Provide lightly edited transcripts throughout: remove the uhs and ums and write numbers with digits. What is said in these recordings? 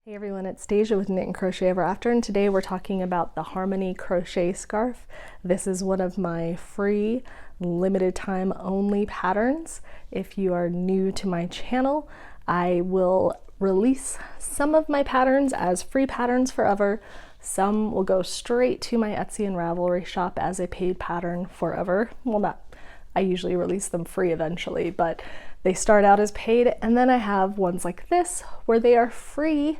Hey everyone, it's Deja with Knit and Crochet Ever After, and today we're talking about the Harmony Crochet Scarf. This is one of my free, limited time only patterns. If you are new to my channel, I will release some of my patterns as free patterns forever. Some will go straight to my Etsy and Ravelry shop as a paid pattern forever. Well, I usually release them free eventually, but they start out as paid, and then I have ones like this where they are free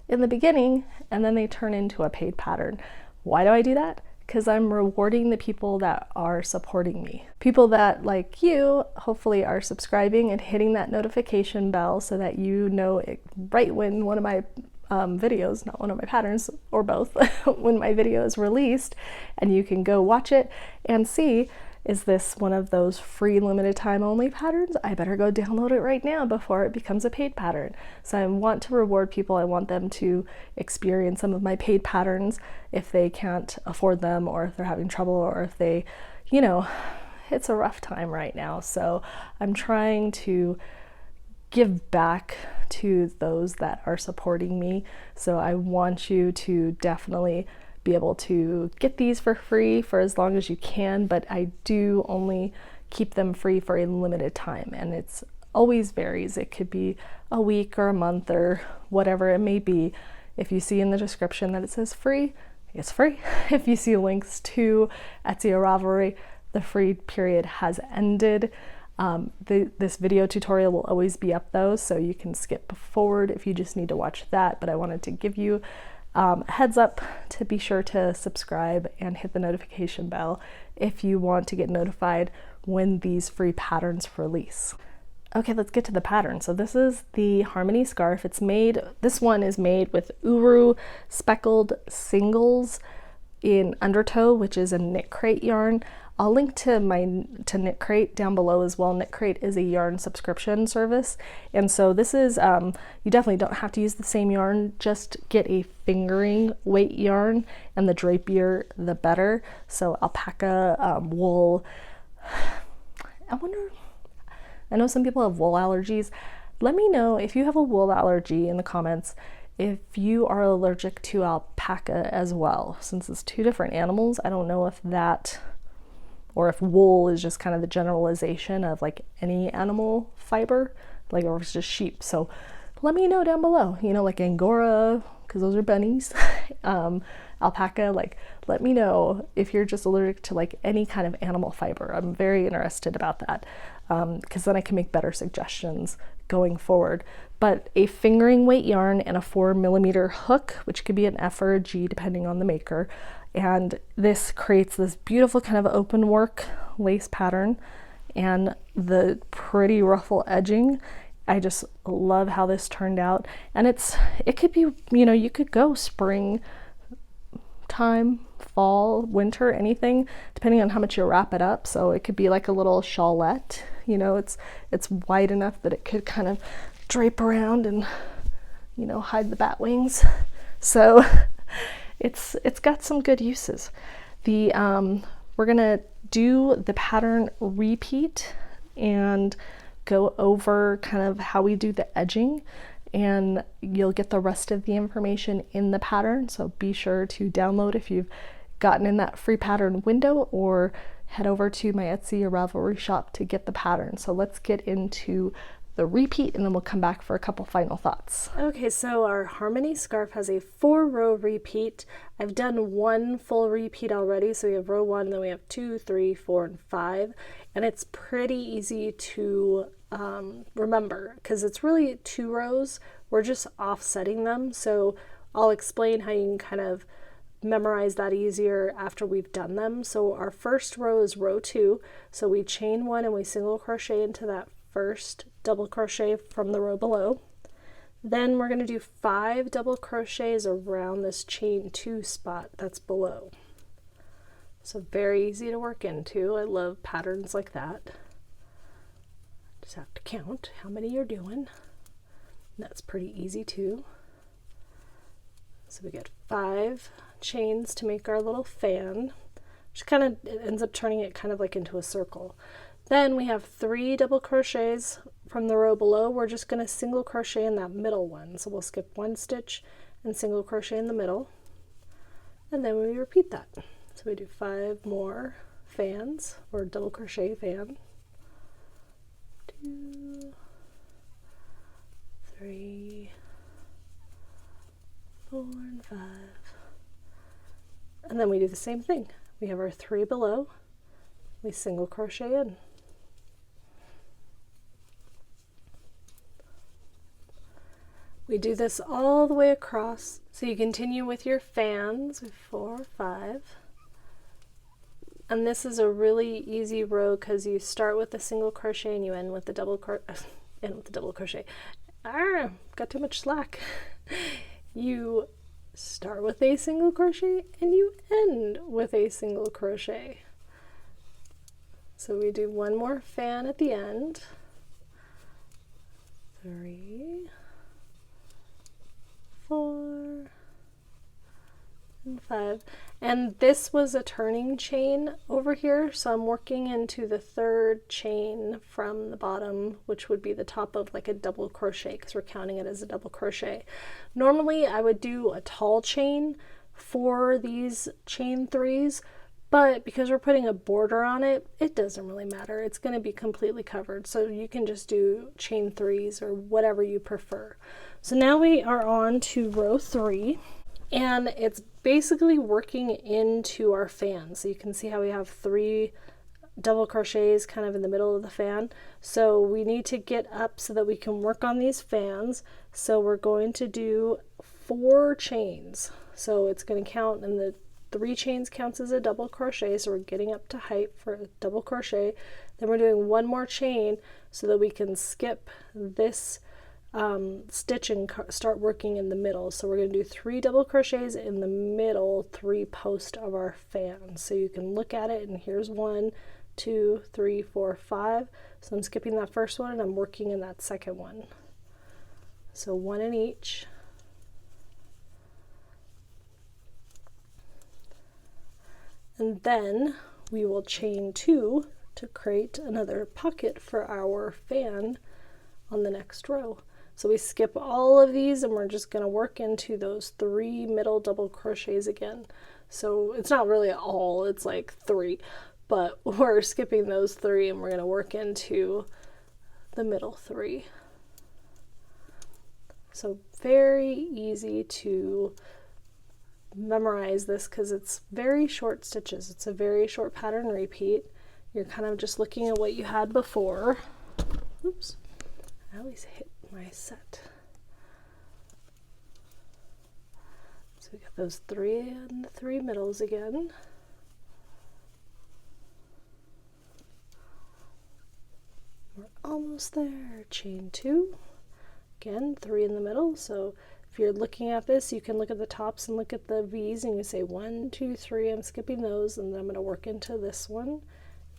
in the beginning and then they turn into a paid pattern. Why do I do that? Because I'm rewarding the people that are supporting me. People that, like you, hopefully are subscribing and hitting that notification bell so that you know right when one of my videos, not one of my patterns, or both, when my video is released, and you can go watch it and see, is this one of those free limited time only patterns? I better go download it right now before it becomes a paid pattern. So I want to reward people. I want them to experience some of my paid patterns if they can't afford them, or if they're having trouble, or if they, it's a rough time right now. So I'm trying to give back to those that are supporting me. So I want you to definitely be able to get these for free for as long as you can, but I do only keep them free for a limited time, and it's always varies. It could be a week or a month or whatever it may be. If you see in the description that it says free, it's free. If you see links to Etsy or Ravelry, the free period has ended. This video tutorial will always be up though, so you can skip forward if you just need to watch that, but I wanted to give you heads up to be sure to subscribe and hit the notification bell if you want to get notified when these free patterns release. Okay, let's get to the pattern. So this is the Harmony scarf. This one is made with Uru speckled singles in Undertow, which is a Knit Crate yarn. I'll link to Knit Crate down below as well. Knit Crate is a yarn subscription service, and so this is you definitely don't have to use the same yarn. Just get a fingering weight yarn, and the drapier the better. So alpaca, wool. I know some people have wool allergies. Let me know if you have a wool allergy in the comments, if you are allergic to alpaca as well. Since it's two different animals, I don't know if that, or if wool is just kind of the generalization of like any animal fiber, like, or if it's just sheep. So let me know down below, like Angora, because those are bunnies, alpaca, like let me know if you're just allergic to like any kind of animal fiber. I'm very interested about that, because then I can make better suggestions going forward. But a fingering weight yarn and a 4mm hook, which could be an F or a G depending on the maker, and this creates this beautiful kind of open work lace pattern and the pretty ruffle edging. I just love how this turned out, and it could be, you could go spring time, fall, winter, anything, depending on how much you wrap it up. So it could be like a little shawlette, it's wide enough that it could kind of drape around and hide the bat wings. So it's got some good uses. We're gonna do the pattern repeat and go over kind of how we do the edging, and you'll get the rest of the information in the pattern. So be sure to download if you've gotten in that free pattern window, or head over to my Etsy or Ravelry shop to get the pattern. So let's get into the repeat, and then we'll come back for a couple final thoughts. Okay, so our Harmony scarf has a 4-row repeat. I've done one full repeat already, so we have row 1, then we have 2, 3, 4, and 5, and it's pretty easy to remember because it's really 2 rows. We're just offsetting them, so I'll explain how you can kind of memorize that easier after we've done them. So our first row is row 2, so we chain 1 and we single crochet into that first double crochet from the row below. Then we're going to do 5 double crochets around this chain 2 spot that's below. So very easy to work into. I love patterns like that. Just have to count how many you're doing. That's pretty easy too. So we get 5 chains to make our little fan, which kind of ends up turning it kind of like into a circle. Then we have 3 double crochets from the row below, we're just going to single crochet in that middle one. So we'll skip one stitch and single crochet in the middle, and then we repeat that. So we do 5 more fans, or double crochet fan. 2, 3, 4, and 5. And then we do the same thing. We have our 3 below, we single crochet in. We do this all the way across. So you continue with your fans, 4, 5. And this is a really easy row because you start with the single crochet and you end with the double crochet. Got too much slack. You start with a single crochet and you end with a single crochet. So we do one more fan at the end. 3, 4, and 5. And this was a turning chain over here, so I'm working into the 3rd chain from the bottom, which would be the top of like a double crochet, because we're counting it as a double crochet. Normally I would do a tall chain for these chain 3s, but because we're putting a border on it, it doesn't really matter. It's going to be completely covered, so you can just do chain 3s or whatever you prefer. So now we are on to row 3, and it's basically working into our fan. So you can see how we have 3 double crochets kind of in the middle of the fan. So we need to get up so that we can work on these fans. So we're going to do 4 chains. So it's going to count, and the 3 chains counts as a double crochet, so we're getting up to height for a double crochet. Then we're doing 1 more chain so that we can skip this stitch and start working in the middle. So we're going to do 3 double crochets in the middle 3 post of our fan. So you can look at it, and here's 1, 2, 3, 4, 5. So I'm skipping that first one and I'm working in that second one. So 1 in each. And then we will chain 2 to create another pocket for our fan on the next row. So we skip all of these and we're just going to work into those 3 middle double crochets again. So it's not really all, it's like 3, but we're skipping those 3 and we're going to work into the middle 3. So very easy to memorize this because it's very short stitches. It's a very short pattern repeat. You're kind of just looking at what you had before. Oops, I always hit my set. So we got those 3 and the 3 middles again. We're almost there. Chain 2. Again, 3 in the middle. So if you're looking at this, you can look at the tops and look at the V's and you say 1, 2, 3, I'm skipping those, and then I'm going to work into this one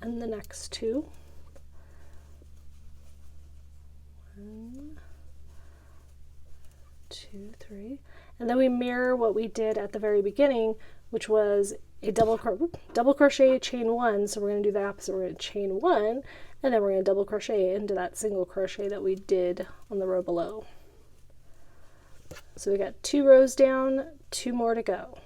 and the next 2. 1, 2, 3, and then we mirror what we did at the very beginning, which was a double crochet, chain 1. So we're going to do the opposite. We're going to chain 1 and then we're going to double crochet into that single crochet that we did on the row below. So we got 2 rows down, 2 more to go.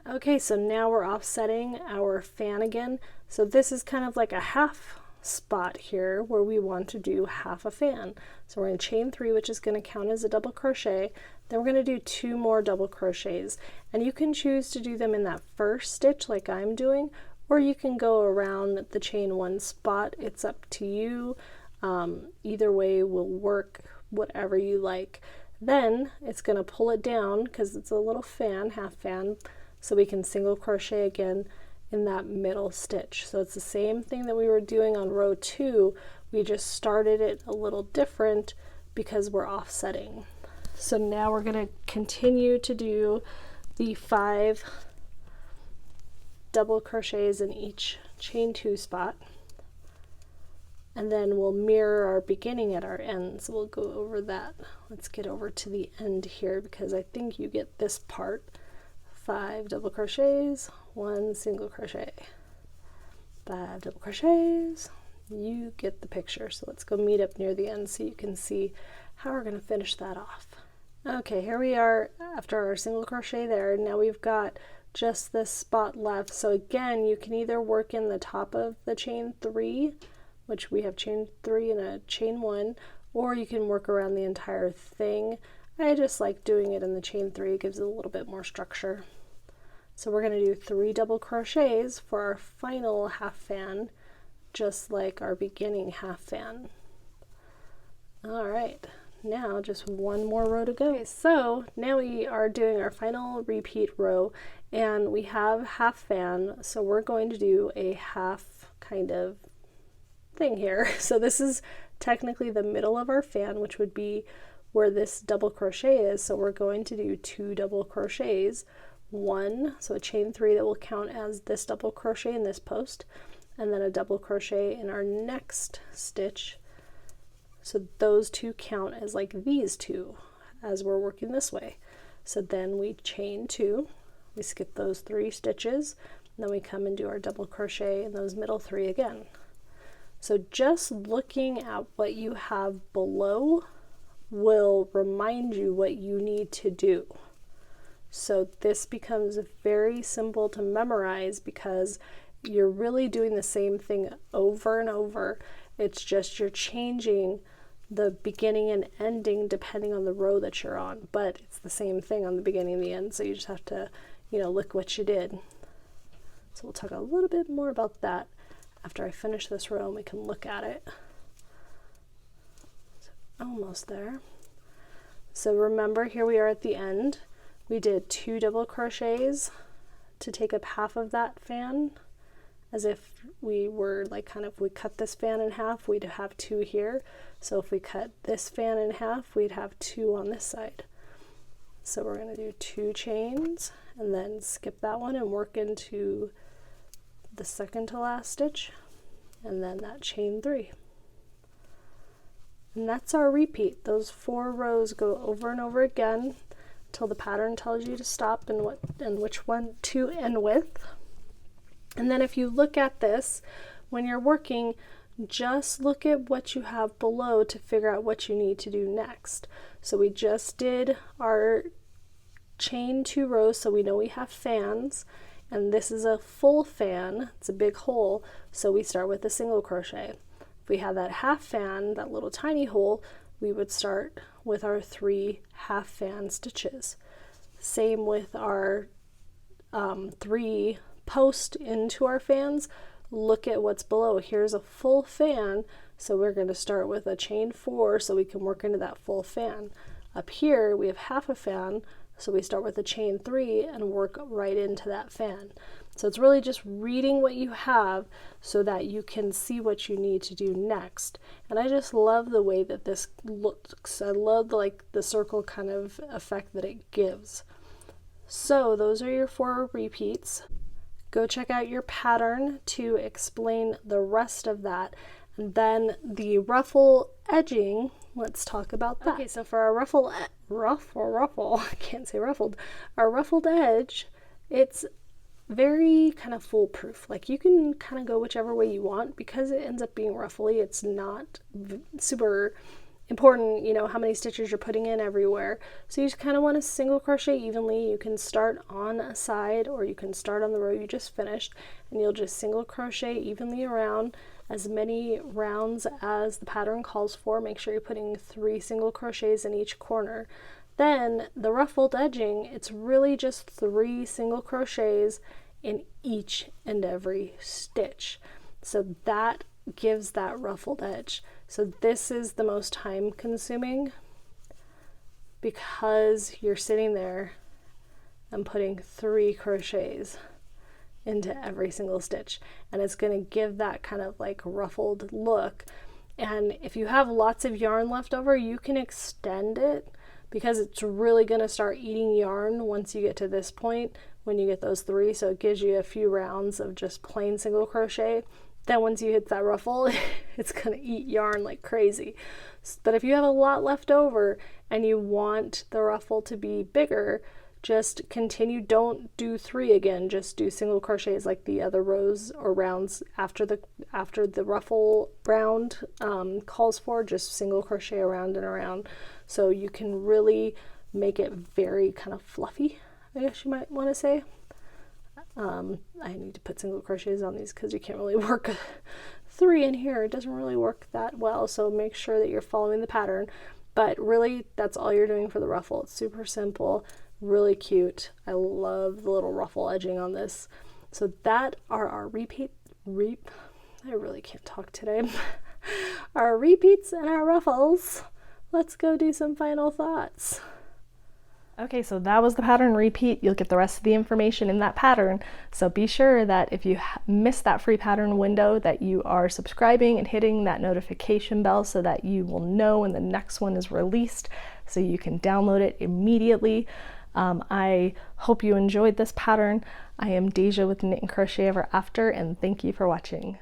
Okay, so now we're offsetting our fan again. So this is kind of like a half spot here where we want to do half a fan. So we're going to chain 3, which is going to count as a double crochet. Then we're going to do 2 more double crochets, and you can choose to do them in that first stitch like I'm doing, or you can go around the chain 1 spot. It's up to you. Either way will work, whatever you like. Then it's going to pull it down because it's a little fan, half fan, so we can single crochet again in that middle stitch. So it's the same thing that we were doing on row 2. We just started it a little different because we're offsetting. So now we're going to continue to do the 5 double crochets in each chain 2 spot, and then we'll mirror our beginning at our end. So we'll go over that. Let's get over to the end here because I think you get this part. 5 double crochets, 1 single crochet, 5 double crochets, you get the picture. So let's go meet up near the end so you can see how we're going to finish that off. Okay, here we are after our single crochet there. Now we've got just this spot left. So again, you can either work in the top of the chain 3, which we have chain 3 and a chain 1, or you can work around the entire thing. I just like doing it in the chain 3. It gives it a little bit more structure. So we're going to do 3 double crochets for our final half fan, just like our beginning half fan. All right. Now just one more row to go. Okay, so now we are doing our final repeat row and we have half fan, so we're going to do a half kind of thing here. So this is technically the middle of our fan, which would be where this double crochet is. So we're going to do 2 double crochets, 1, so a chain 3 that will count as this double crochet in this post, and then a double crochet in our next stitch. So those 2 count as like these 2 as we're working this way. So then we chain 2, we skip those 3 stitches, and then we come and do our double crochet in those middle 3 again. So just looking at what you have below will remind you what you need to do. So this becomes very simple to memorize because you're really doing the same thing over and over. It's just you're changing the beginning and ending depending on the row that you're on, but it's the same thing on the beginning and the end, so you just have to, you know, look what you did. So we'll talk a little bit more about that after I finish this row and we can look at it. So almost there. So remember, here we are at the end. We did 2 double crochets to take up half of that fan, as if we were like kind of, we cut this fan in half, we'd have 2 here. So if we cut this fan in half, we'd have 2 on this side. So we're going to do 2 chains and then skip that one and work into the second to last stitch and then that chain 3. And that's our repeat. Those 4 rows go over and over again until the pattern tells you to stop and which one to end with. And then if you look at this, when you're working, just look at what you have below to figure out what you need to do next. So we just did our chain 2 rows, so we know we have fans, and this is a full fan, it's a big hole, so we start with a single crochet. If we have that half fan, that little tiny hole, we would start with our 3 half fan stitches. Same with our 3 post into our fans. Look at what's below. Here's a full fan, so we're going to start with a chain 4 so we can work into that full fan. Up here we have half a fan, so we start with a chain 3 and work right into that fan. So it's really just reading what you have so that you can see what you need to do next. And I just love the way that this looks. I love the circle kind of effect that it gives. So those are your 4 repeats. Go check out your pattern to explain the rest of that. And then the ruffle edging, let's talk about that. Okay, so for our ruffle, I can't say ruffled, our ruffled edge, it's very kind of foolproof. Like you can kind of go whichever way you want because it ends up being ruffly. It's not super important, you know, how many stitches you're putting in everywhere. So you just kind of want to single crochet evenly. You can start on a side or you can start on the row you just finished and you'll just single crochet evenly around as many rounds as the pattern calls for. Make sure you're putting 3 single crochets in each corner. Then the ruffled edging, it's really just 3 single crochets in each and every stitch. So that gives that ruffled edge. So this is the most time consuming because you're sitting there and putting 3 crochets into every single stitch, and it's going to give that kind of like ruffled look. And if you have lots of yarn left over, you can extend it because it's really going to start eating yarn once you get to this point when you get those 3. So it gives you a few rounds of just plain single crochet. Then once you hit that ruffle, it's going to eat yarn like crazy. But if you have a lot left over and you want the ruffle to be bigger, just continue. Don't do 3 again, just do single crochets like the other rows or rounds after the ruffle round calls for. Just single crochet around and around, so you can really make it very kind of fluffy, I guess you might want to say. I need to put single crochets on these because you can't really work 3 in here. It doesn't really work that well, so make sure that you're following the pattern. But really, that's all you're doing for the ruffle. It's super simple, really cute. I love the little ruffle edging on this. So that are our I really can't talk today. Our repeats and our ruffles. Let's go do some final thoughts. Okay, so that was the pattern repeat. You'll get the rest of the information in that pattern. So be sure that if you missed that free pattern window, that you are subscribing and hitting that notification bell so that you will know when the next one is released, so you can download it immediately. I hope you enjoyed this pattern. I am Deja with Knit and Crochet Ever After, and thank you for watching.